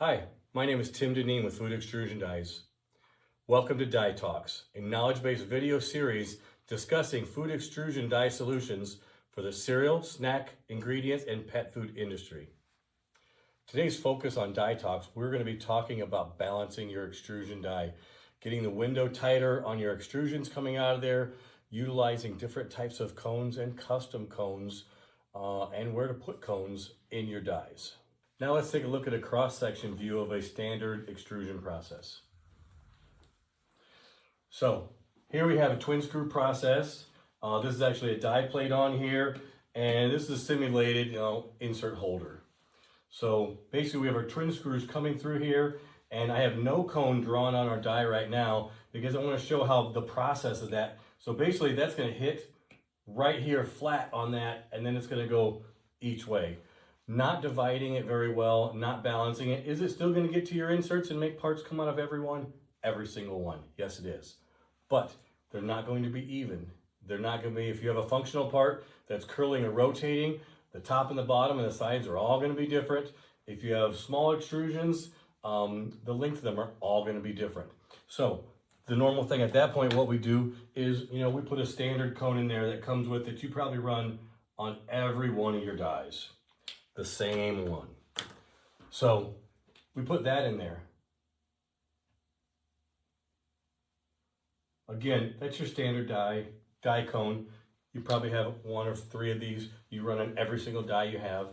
Hi, my name is Tim Deneen with Food Extrusion Dies. Welcome to Die Talks, a knowledge-based video series discussing food extrusion die solutions for the cereal, snack, ingredients, and pet food industry. Today's focus on Die Talks, we're going to be talking about balancing your extrusion die, getting the window tighter on your extrusions coming out of there, utilizing different types of cones and custom cones, and where to put cones in your dies. Now let's take a look at a cross-section view of a standard extrusion process. So here we have a twin screw process. This is actually a die plate on here, and this is a simulated insert holder. So basically we have our twin screws coming through here, and I have no cone drawn on our die right now because I want to show how the process of that. So basically that's going to hit right here flat on that, and then it's going to go each way. Not dividing it very well, not balancing it. Is it still going to get to your inserts and make parts come out of every one? Every single one. Yes, it is. But they're not going to be even. They're not going to be, if you have a functional part that's curling or rotating, the top and the bottom and the sides are all going to be different. If you have small extrusions, the length of them are all going to be different. So the normal thing at that point, what we do is, we put a standard cone in there that comes with it. You probably run on every one of your dies. The same one. So we put that in there. Again, that's your standard die cone. You probably have one or three of these. You run on every single die you have.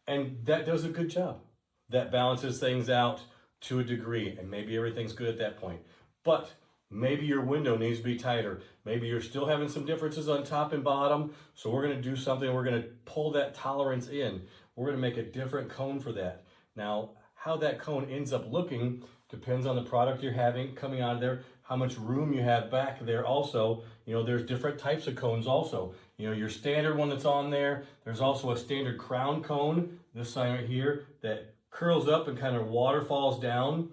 And that does a good job. That balances things out to a degree, and maybe everything's good at that point. But maybe your window needs to be tighter. Maybe you're still having some differences on top and bottom. So we're going to do something. We're going to pull that tolerance in. We're going to make a different cone for that. Now, how that cone ends up looking depends on the product you're having coming out of there, how much room you have back there also. There's different types of cones also. Your standard one that's on there. There's also a standard crown cone, this side right here, that curls up and kind of waterfalls down.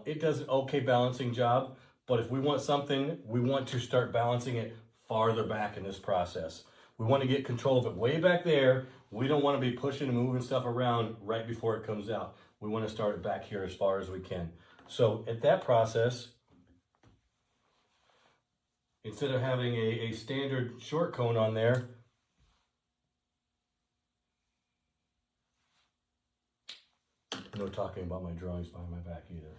It does an okay balancing job. But if we want something, we want to start balancing it farther back in this process. We want to get control of it way back there. We don't want to be pushing and moving stuff around right before it comes out. We want to start it back here as far as we can. So at that process, instead of having a standard short cone on there, no talking about my drawings behind my back either.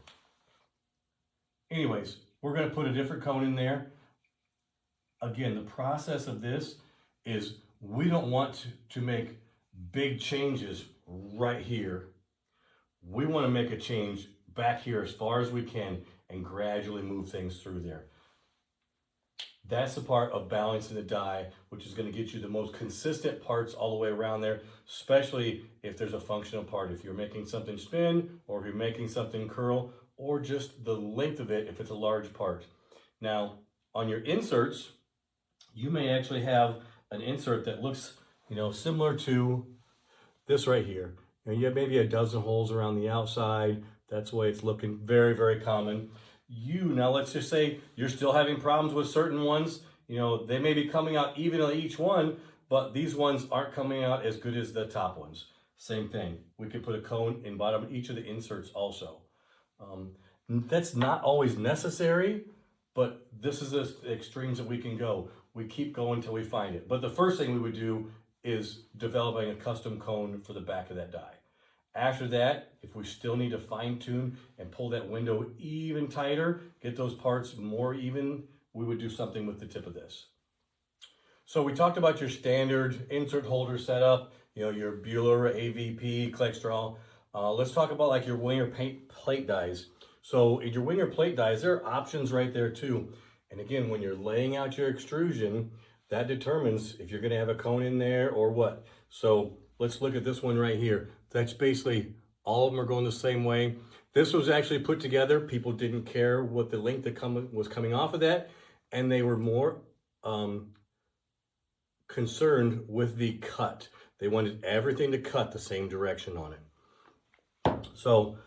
Anyways, we're going to put a different cone in there. Again, the process of this is we don't want to make big changes right here. We want to make a change back here as far as we can and gradually move things through there. That's the part of balancing the die, which is going to get you the most consistent parts all the way around there, especially if there's a functional part. If you're making something spin, or if you're making something curl, or just the length of it if it's a large part. Now, on your inserts, you may actually have an insert that looks, similar to this right here. You have maybe a dozen holes around the outside. That's the way it's looking. Very, very common. Now let's just say you're still having problems with certain ones. They may be coming out evenly each one, but these ones aren't coming out as good as the top ones. Same thing. We could put a cone in bottom of each of the inserts also. That's not always necessary, but this is the extremes that we can go. We keep going until we find it. But the first thing we would do is developing a custom cone for the back of that die. After that, if we still need to fine tune and pull that window even tighter, get those parts more even, we would do something with the tip of this. So we talked about your standard insert holder setup, your Buehler, AVP, Klextrol. Let's talk about like your winger plate dies. So in your winger plate dies, there are options right there too. And again, when you're laying out your extrusion, that determines if you're going to have a cone in there or what. So let's look at this one right here. That's basically all of them are going the same way. This was actually put together. People didn't care what the length that was coming off of that, and they were more concerned with the cut. They wanted everything to cut the same direction on it. So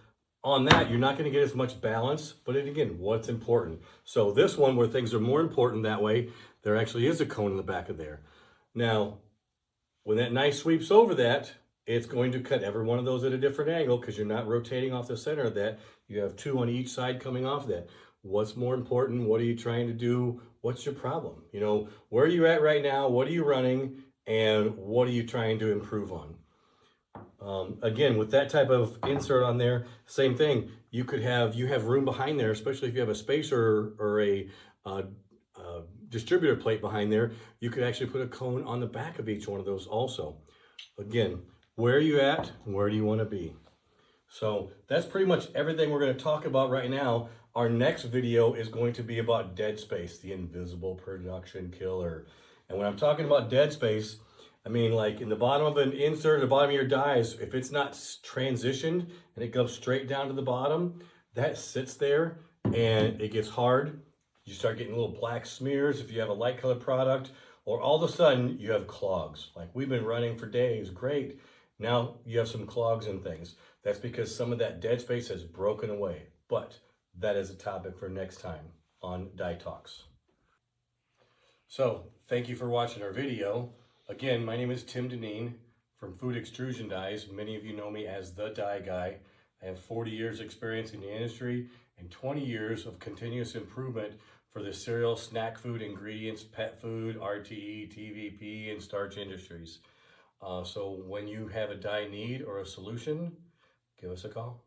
on that, you're not going to get as much balance, but again, what's important. So this one where things are more important that way, there actually is a cone in the back of there. Now, when that knife sweeps over that, it's going to cut every one of those at a different angle because you're not rotating off the center of that. You have two on each side coming off that. What's more important? What are you trying to do? What's your problem? You know, where are you at right now? What are you running? And what are you trying to improve on? Again, with that type of insert on there, same thing. You have room behind there, especially if you have a spacer or a distributor plate behind there. You could actually put a cone on the back of each one of those also. Again, where are you at? Where do you want to be? So that's pretty much everything we're going to talk about right now. Our next video is going to be about dead space, the invisible production killer. And when I'm talking about dead space, I mean like in the bottom of an insert, the bottom of your dies, if it's not transitioned and it goes straight down to the bottom, that sits there and it gets hard. You start getting little black smears if you have a light colored product, or all of a sudden you have clogs. Like we've been running for days, great. Now you have some clogs and things. That's because some of that dead space has broken away. But that is a topic for next time on Die Talks. So thank you for watching our video. Again, my name is Tim Deneen from Food Extrusion Dies. Many of you know me as the Die Guy. I have 40 years experience in the industry and 20 years of continuous improvement for the cereal, snack food, ingredients, pet food, RTE, TVP, and starch industries. So when you have a die need or a solution, give us a call.